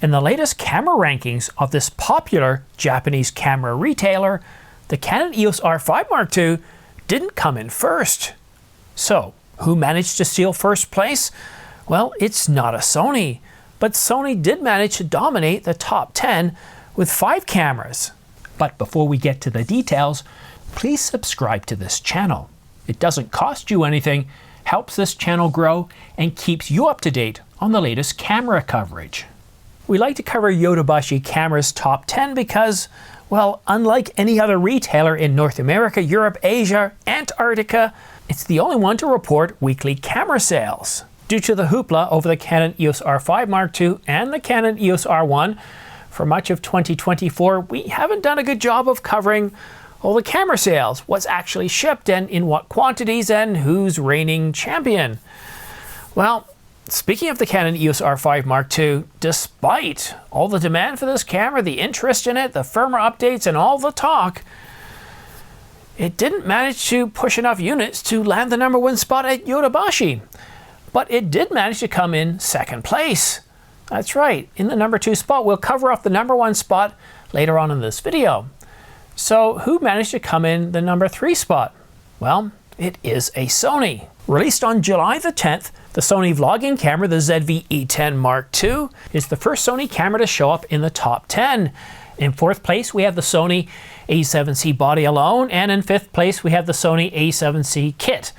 In the latest camera rankings of this popular Japanese camera retailer, the Canon EOS R5 Mark II didn't come in first. So, who managed to steal first place? Well, it's not a Sony, but Sony did manage to dominate the top 10 with 5 cameras. But before we get to the details, please subscribe to this channel. It doesn't cost you anything, helps this channel grow, and keeps you up to date on the latest camera coverage. We like to cover Yodobashi Camera's top 10 because, well, unlike any other retailer in North America, Europe, Asia, Antarctica, it's the only one to report weekly camera sales. Due to the hoopla over the Canon EOS R5 Mark II and the Canon EOS R1, for much of 2024, we haven't done a good job of covering all the camera sales, what's actually shipped and in what quantities and who's reigning champion. Well, speaking of the Canon EOS R5 Mark II, despite all the demand for this camera, the interest in it, the firmware updates, and all the talk, it didn't manage to push enough units to land the #1 spot at Yodobashi. But it did manage to come in second place. That's right, in the #2 spot. We'll cover off the #1 spot later on in this video. So who managed to come in the #3 spot? Well, it is a Sony. Released on July the 10th, the Sony vlogging camera, the ZV-E10 Mark II, is the first Sony camera to show up in the top 10. In 4th place, we have the Sony A7C body alone, and in 5th place, we have the Sony A7C kit.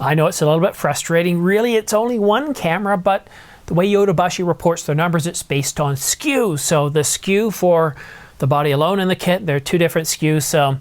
I know it's a little bit frustrating. Really, it's only one camera, but the way Yodobashi reports their numbers, it's based on SKU. So the SKU for the body alone and the kit, they're 2 different SKUs. So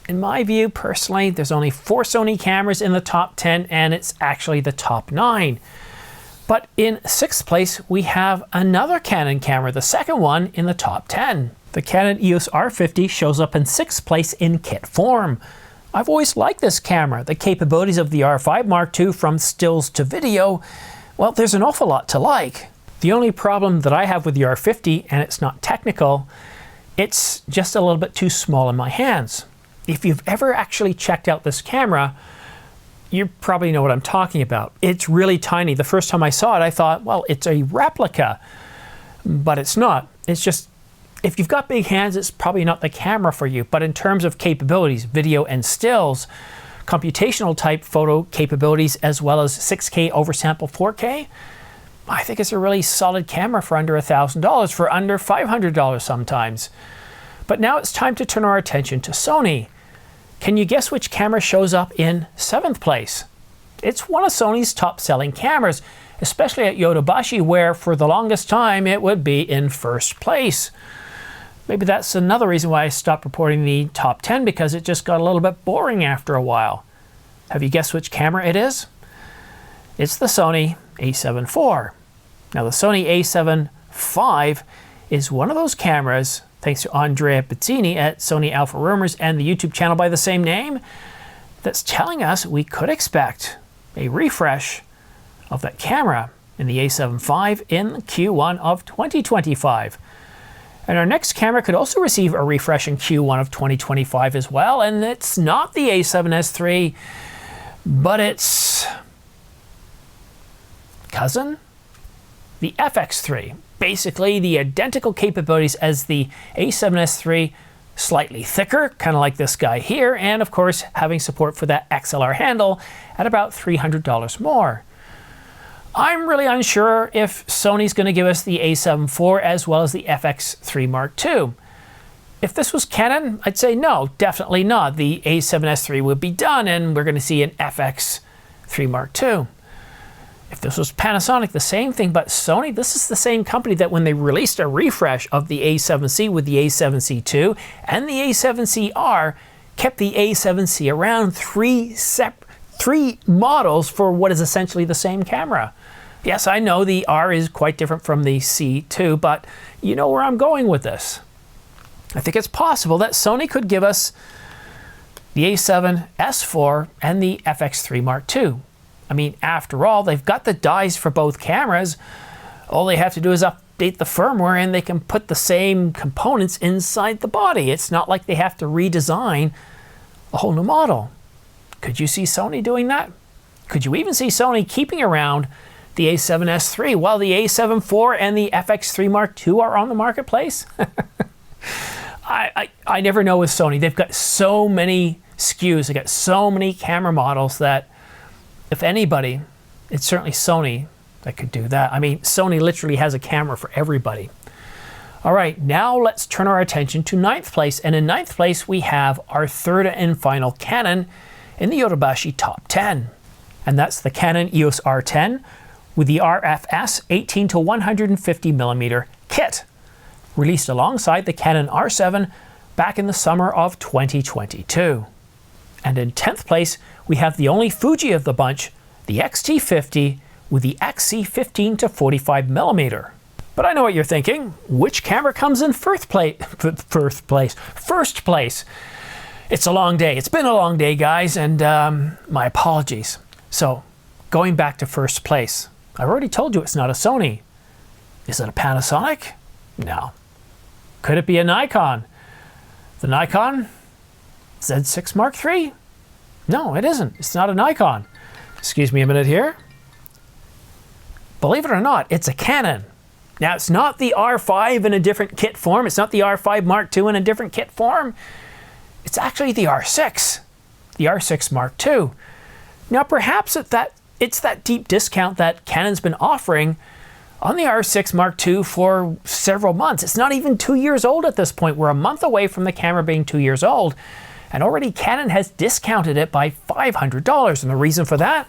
in my view, personally, there's only 4 Sony cameras in the top 10, and it's actually the top 9. But in 6th place, we have another Canon camera, the second one in the top 10. The Canon EOS R50 shows up in 6th place in kit form. I've always liked this camera. The capabilities of the R5 Mark II, from stills to video, well, there's an awful lot to like. The only problem that I have with the R50, and it's not technical, it's just a little bit too small in my hands. If you've ever actually checked out this camera, you probably know what I'm talking about. It's really tiny. The first time I saw it, I thought, well, it's a replica, but it's not. It's just, if you've got big hands, it's probably not the camera for you. But in terms of capabilities, video and stills, computational type photo capabilities, as well as 6K oversample 4K, I think it's a really solid camera for under $1,000, for under $500 sometimes. But now it's time to turn our attention to Sony. Can you guess which camera shows up in 7th place? It's one of Sony's top-selling cameras, especially at Yodobashi, where for the longest time it would be in 1st place. Maybe that's another reason why I stopped reporting the top 10, because it just got a little bit boring after a while. Have you guessed which camera it is? It's the Sony a7 IV. Now the Sony a7 V is one of those cameras, thanks to Andrea Pizzini at Sony Alpha Rumors and the YouTube channel by the same name, that's telling us we could expect a refresh of that camera in the a7 V in Q1 of 2025. And our next camera could also receive a refresh in Q1 of 2025 as well, and it's not the a7S III, but its cousin, the FX3. Basically the identical capabilities as the a7S III, slightly thicker, kind of like this guy here, and of course having support for that XLR handle at about $300 more. I'm really unsure if Sony's going to give us the a7 IV as well as the FX3 Mark II. If this was Canon, I'd say no, definitely not. The a7S III would be done and we're going to see an FX3 Mark II. If this was Panasonic, the same thing, but Sony, this is the same company that when they released a refresh of the a7C with the a7C II and the a7CR, kept the a7C around, 3 models for what is essentially the same camera. Yes, I know the R is quite different from the C2, but you know where I'm going with this. I think it's possible that Sony could give us the a7S IV and the FX3 Mark II. I mean, after all, they've got the dies for both cameras. All they have to do is update the firmware and they can put the same components inside the body. It's not like they have to redesign a whole new model. Could you see Sony doing that? Could you even see Sony keeping around the A7S III, while the A7 IV and the FX3 Mark II are on the marketplace. I never know with Sony. They've got so many SKUs, they've got so many camera models that if anybody, it's certainly Sony that could do that. I mean, Sony literally has a camera for everybody. All right, now let's turn our attention to 9th place. And in 9th place, we have our third and final Canon in the Yodobashi Top 10. And that's the Canon EOS R10 with the RFS 18 to 150 millimeter kit, released alongside the Canon R7 back in the summer of 2022. And in 10th place, we have the only Fuji of the bunch, the XT50 with the XC15 to 45 millimeter. But I know what you're thinking. Which camera comes in first place? It's a long day. It's been a long day, guys, and my apologies. So, going back to first place, I've already told you it's not a Sony. Is it a Panasonic? No. Could it be a Nikon? The Nikon Z6 Mark III? No, it isn't. It's not a Nikon. Excuse me a minute here. Believe it or not, it's a Canon. Now, it's not the R5 in a different kit form. It's not the R5 Mark II in a different kit form. It's actually the R6, the R6 Mark II. Now, perhaps it's that deep discount that Canon's been offering on the R6 Mark II for several months. It's not even 2 years old at this point. We're a month away from the camera being 2 years old, and already Canon has discounted it by $500. And the reason for that?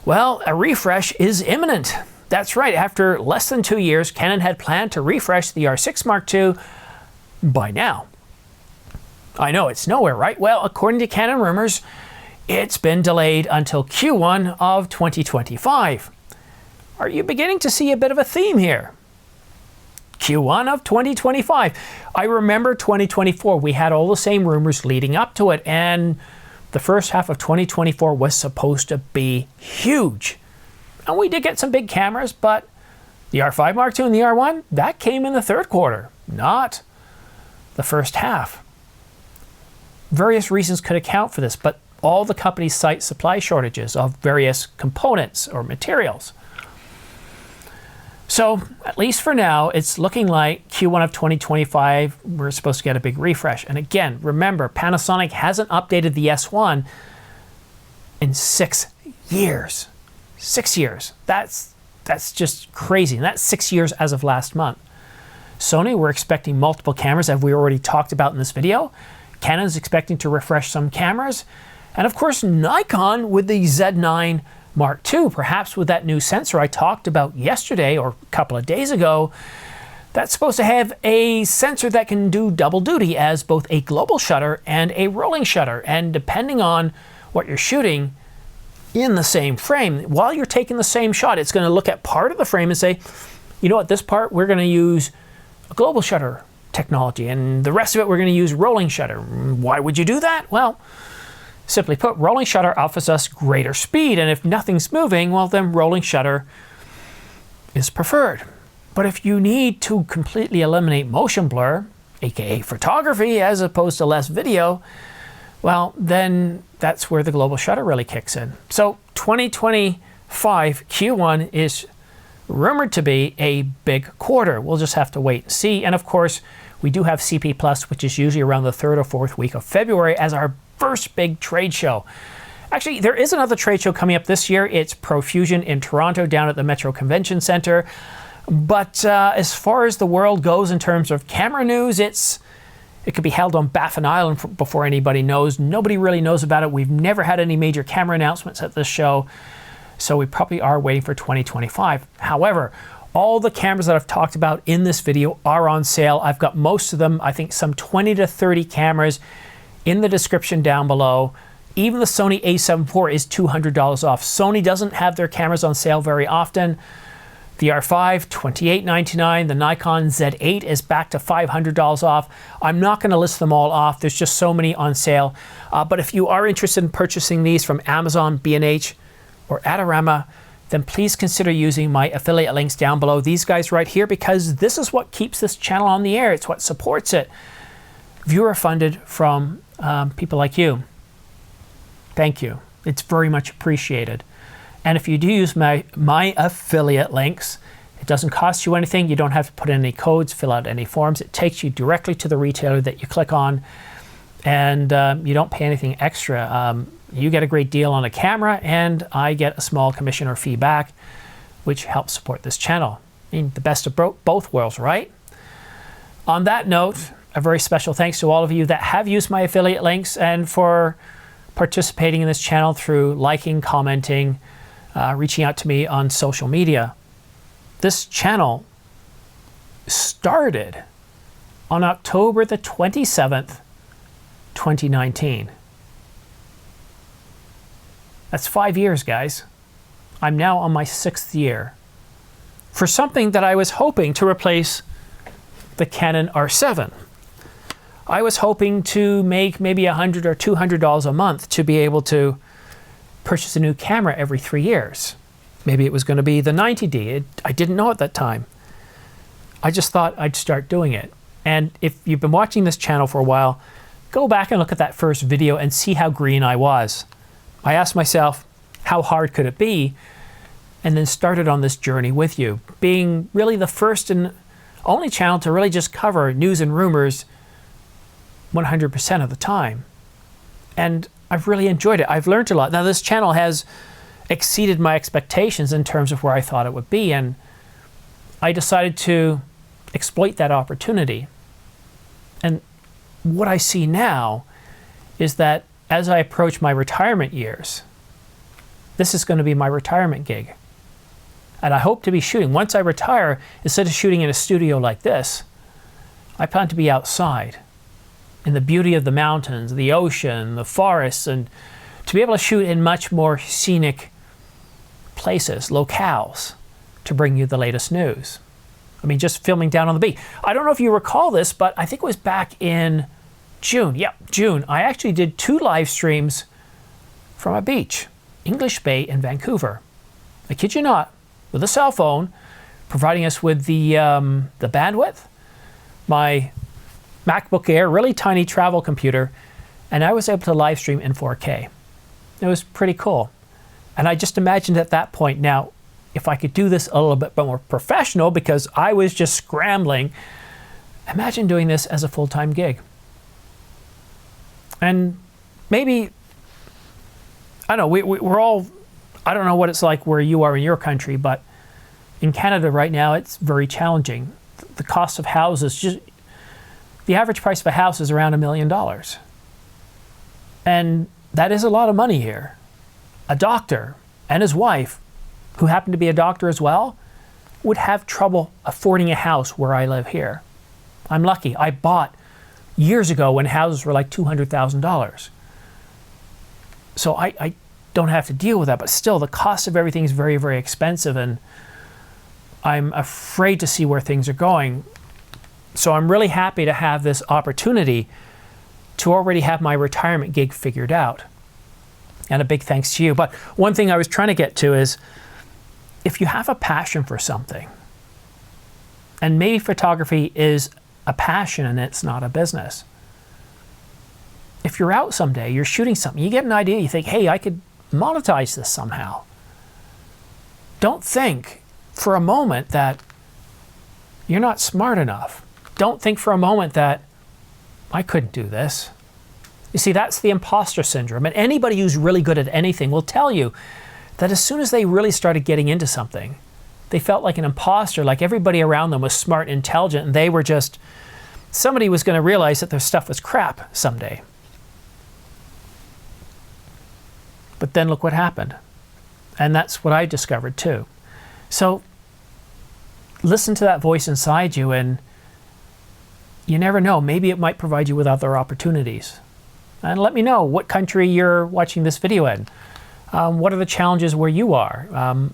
Well, a refresh is imminent. That's right, after less than 2 years, Canon had planned to refresh the R6 Mark II by now. I know, it's nowhere, right? Well, according to Canon rumors, it's been delayed until Q1 of 2025. Are you beginning to see a bit of a theme here? Q1 of 2025. I remember 2024, we had all the same rumors leading up to it, and the first half of 2024 was supposed to be huge. And we did get some big cameras, but the R5 Mark II and the R1, that came in the third quarter, not the first half. Various reasons could account for this, but all the companies cite supply shortages of various components or materials. So, at least for now, it's looking like Q1 of 2025, we're supposed to get a big refresh. And again, remember, Panasonic hasn't updated the S1 in 6 years. 6 years. That's just crazy. And that's 6 years as of last month. Sony, we're expecting multiple cameras, as we already talked about in this video. Canon's expecting to refresh some cameras. And of course, Nikon with the Z9 Mark II, perhaps with that new sensor I talked about yesterday or a couple of days ago, that's supposed to have a sensor that can do double duty as both a global shutter and a rolling shutter. And depending on what you're shooting in the same frame, while you're taking the same shot, it's going to look at part of the frame and say, you know what, this part we're going to use a global shutter technology, and the rest of it we're going to use rolling shutter. Why would you do that? Well, simply put, rolling shutter offers us greater speed, and if nothing's moving, well, then rolling shutter is preferred. But if you need to completely eliminate motion blur, aka photography, as opposed to less video, well, then that's where the global shutter really kicks in. So 2025 Q1 is rumored to be a big quarter. We'll just have to wait and see. And of course, we do have CP Plus, which is usually around the 3rd or 4th week of February, as our first big trade show. Actually, there is another trade show coming up this year. It's Profusion in Toronto down at the Metro Convention Center. But as far as the world goes in terms of camera news, it could be held on Baffin Island before anybody knows. Nobody really knows about it. We've never had any major camera announcements at this show, so we probably are waiting for 2025. However, all the cameras that I've talked about in this video are on sale. I've got most of them, I think some 20 to 30 cameras in the description down below. Even the Sony a7 IV is $200 off. Sony doesn't have their cameras on sale very often. The R5, $28.99. The Nikon Z8 is back to $500 off. I'm not going to list them all off. There's just so many on sale. But if you are interested in purchasing these from Amazon, B&H, or Adorama, then please consider using my affiliate links down below. These guys right here, because this is what keeps this channel on the air. It's what supports it. Viewer funded from people like you. Thank you. It's very much appreciated. And if you do use my affiliate links, it doesn't cost you anything. You don't have to put in any codes, fill out any forms. It takes you directly to the retailer that you click on, and you don't pay anything extra. You get a great deal on a camera, and I get a small commission or fee back, which helps support this channel. I mean, the best of both worlds, right? On that note, a very special thanks to all of you that have used my affiliate links and for participating in this channel through liking, commenting, reaching out to me on social media. This channel started on October the 27th, 2019. That's 5 years, guys. I'm now on my 6th year for something that I was hoping to replace the Canon R7. I was hoping to make maybe $100 or $200 a month to be able to purchase a new camera every 3 years. Maybe it was going to be the 90D. I didn't know at that time. I just thought I'd start doing it. And if you've been watching this channel for a while, go back and look at that first video and see how green I was. I asked myself, how hard could it be? And then started on this journey with you, being really the first and only channel to really just cover news and rumors 100% of the time. And I've really enjoyed it. I've learned a lot. Now, this channel has exceeded my expectations in terms of where I thought it would be, and I decided to exploit that opportunity. And what I see now is that as I approach my retirement years, this is going to be my retirement gig. And I hope to be shooting. Once I retire, instead of shooting in a studio like this, I plan to be outside in the beauty of the mountains, the ocean, the forests, and to be able to shoot in much more scenic places, locales, to bring you the latest news. I mean, just filming down on the beach. I don't know if you recall this, but I think it was back in June. Yep, June. I actually did 2 live streams from a beach, English Bay in Vancouver. I kid you not, with a cell phone, providing us with the bandwidth, my MacBook Air, really tiny travel computer, and I was able to live stream in 4K. It was pretty cool. And I just imagined at that point, now, if I could do this a little bit more professional, because I was just scrambling, imagine doing this as a full-time gig. And maybe, I don't know, we're all, I don't know what it's like where you are in your country, but in Canada right now, it's very challenging. The cost of houses, the average price of a house is around $1 million. And that is a lot of money here. A doctor and his wife, who happened to be a doctor as well, would have trouble affording a house where I live here. I'm lucky. I bought years ago when houses were like $200,000. So I don't have to deal with that, but still the cost of everything is very, very expensive, and I'm afraid to see where things are going. So I'm really happy to have this opportunity to already have my retirement gig figured out. And a big thanks to you. But one thing I was trying to get to is, if you have a passion for something, and maybe photography is a passion and it's not a business. If you're out someday, you're shooting something, you get an idea, you think, hey, I could monetize this somehow. Don't think for a moment that you're not smart enough. Don't think for a moment that I couldn't do this. You see, that's the imposter syndrome. And anybody who's really good at anything will tell you that as soon as they really started getting into something, they felt like an imposter, like everybody around them was smart and intelligent, and they were just, somebody was going to realize that their stuff was crap someday. But then look what happened. And that's what I discovered too. So listen to that voice inside you, and you never know, maybe it might provide you with other opportunities. And let me know what country you're watching this video in. What are the challenges where you are?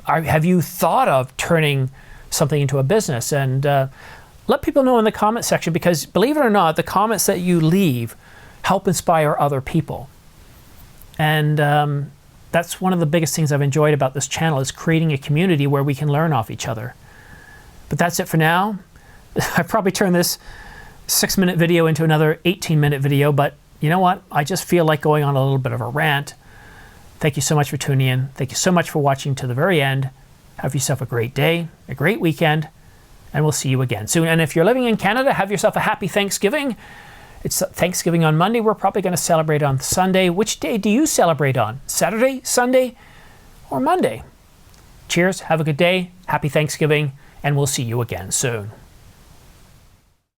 Have you thought of turning something into a business? And let people know in the comment section, because believe it or not, the comments that you leave help inspire other people. And that's one of the biggest things I've enjoyed about this channel, is creating a community where we can learn off each other. But that's it for now. I probably turned this 6-minute video into another 18-minute video, but you know what? I just feel like going on a little bit of a rant. Thank you so much for tuning in. Thank you so much for watching to the very end. Have yourself a great day, a great weekend, and we'll see you again soon. And if you're living in Canada, have yourself a happy Thanksgiving. It's Thanksgiving on Monday. We're probably going to celebrate on Sunday. Which day do you celebrate on? Saturday, Sunday, or Monday? Cheers. Have a good day. Happy Thanksgiving, and we'll see you again soon.